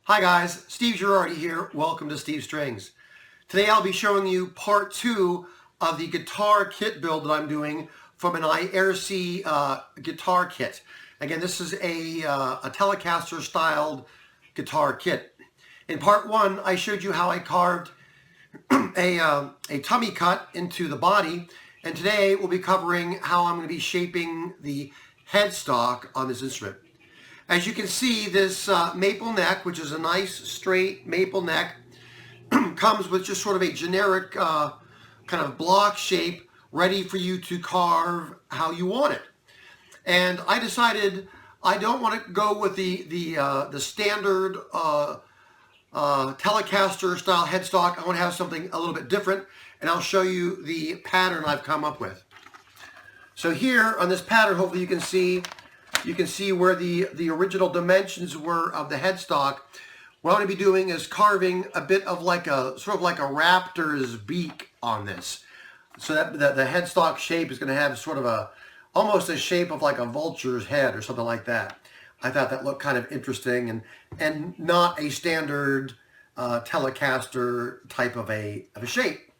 Hi guys, Steve Girardi here. Welcome to Steve Strings. Today I'll be showing you part 2 of the guitar kit build that I'm doing from an Aiersi guitar kit. Again, this is a Telecaster styled guitar kit. In part 1, I showed you how I carved a tummy cut into the body, and today we'll be covering how I'm going to be shaping the headstock on this instrument. As you can see, this maple neck, which is a nice straight maple neck, comes with just sort of a generic kind of block shape ready for you to carve how you want it. And I decided I don't want to go with the standard Telecaster style headstock. I want to have something a little bit different, and I'll show you the pattern I've come up with. So here on this pattern, hopefully you can see where the original dimensions were of the headstock. What I'm going to be doing is carving a bit of like a sort of like a raptor's beak on this, so that the headstock shape is going to have sort of almost a shape of like a vulture's head or something like that. I thought that looked kind of interesting and not a standard Telecaster type of a shape.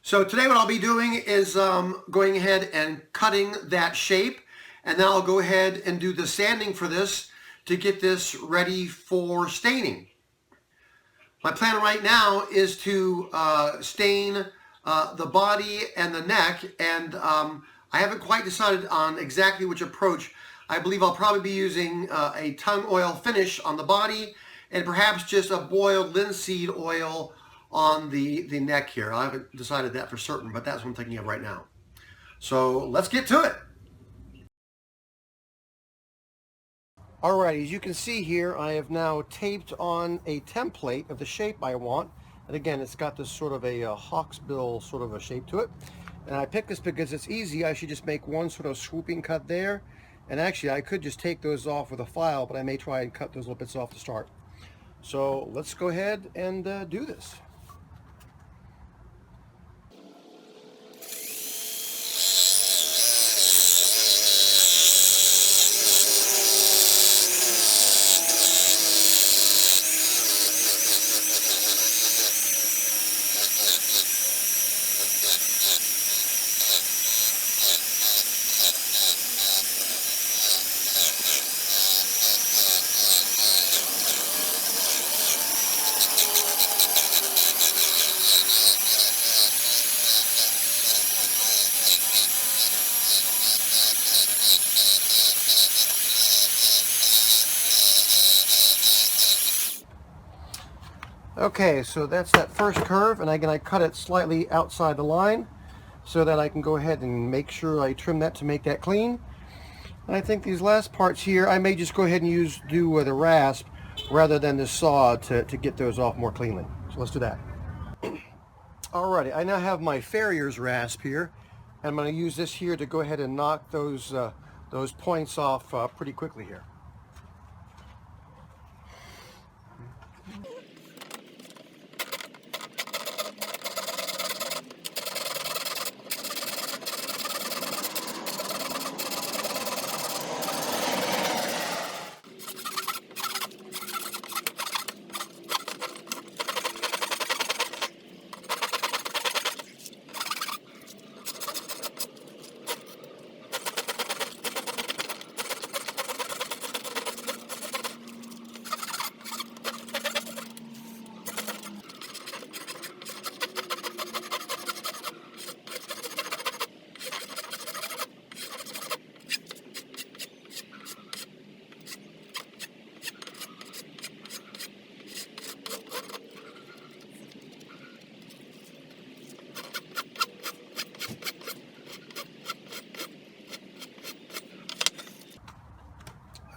So today what I'll be doing is going ahead and cutting that shape, and then I'll go ahead and do the sanding for this to get this ready for staining. My plan right now is to stain the body and the neck, and I haven't quite decided on exactly which approach. I believe I'll probably be using a tung oil finish on the body and perhaps just a boiled linseed oil on the neck here. I haven't decided that for certain, but that's what I'm thinking of right now. So let's get to it. Alright, as you can see here, I have now taped on a template of the shape I want. And again, it's got this sort of a hawksbill sort of a shape to it. And I picked this because it's easy. I should just make one sort of swooping cut there. And actually, I could just take those off with a file, but I may try and cut those little bits off to start. So let's go ahead and do this. Okay, so that's that first curve, and again I cut it slightly outside the line so that I can go ahead and make sure I trim that to make that clean. And I think these last parts here, I may just go ahead and do the rasp rather than the saw to get those off more cleanly. So let's do that. Alrighty, I now have my farrier's rasp here, and I'm going to use this here to go ahead and knock those points off pretty quickly here.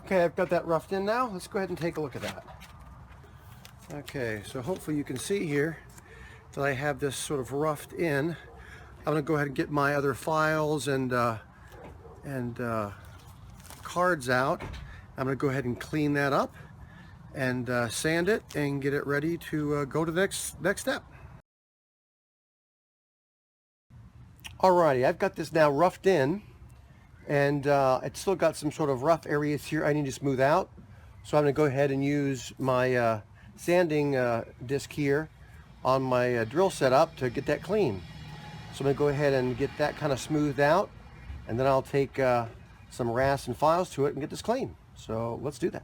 Okay, I've got that roughed in now. Let's go ahead and take a look at that. Okay, so hopefully you can see here that I have this sort of roughed in. I'm going to go ahead and get my other files and cards out. I'm going to go ahead and clean that up and sand it and get it ready to go to the next step. Alrighty, I've got this now roughed in, and it's still got some sort of rough areas here I need to smooth out. So I'm going to go ahead and use my sanding disc here on my drill setup to get that clean. So I'm going to go ahead and get that kind of smoothed out, and then I'll take some rasps and files to it and get this clean. So let's do that.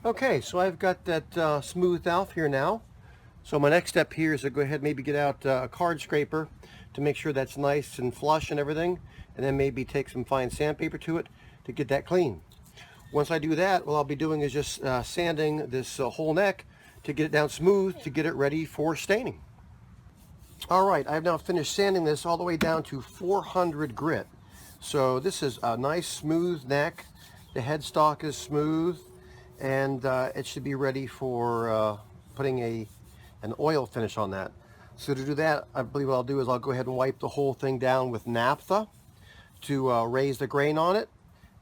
Okay, so I've got that smoothed out here now. So my next step here is to go ahead and maybe get out a card scraper to make sure that's nice and flush and everything, and then maybe take some fine sandpaper to it to get that clean. Once I do that, what I'll be doing is just sanding this whole neck to get it down smooth to get it ready for staining. All right, I've now finished sanding this all the way down to 400 grit. So this is a nice smooth neck. The headstock is smooth, and it should be ready for putting an oil finish on that. So to do that, I believe what I'll do is I'll go ahead and wipe the whole thing down with naphtha to raise the grain on it,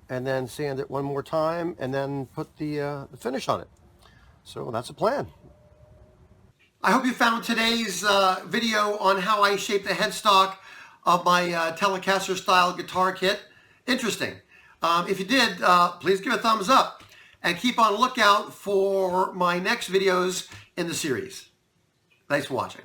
and then sand it one more time, and then put the finish on it. So that's the plan. I hope you found today's video on how I shape the headstock of my Telecaster style guitar kit interesting. If you did, please give a thumbs up and keep on lookout for my next videos in the series. Thanks for watching.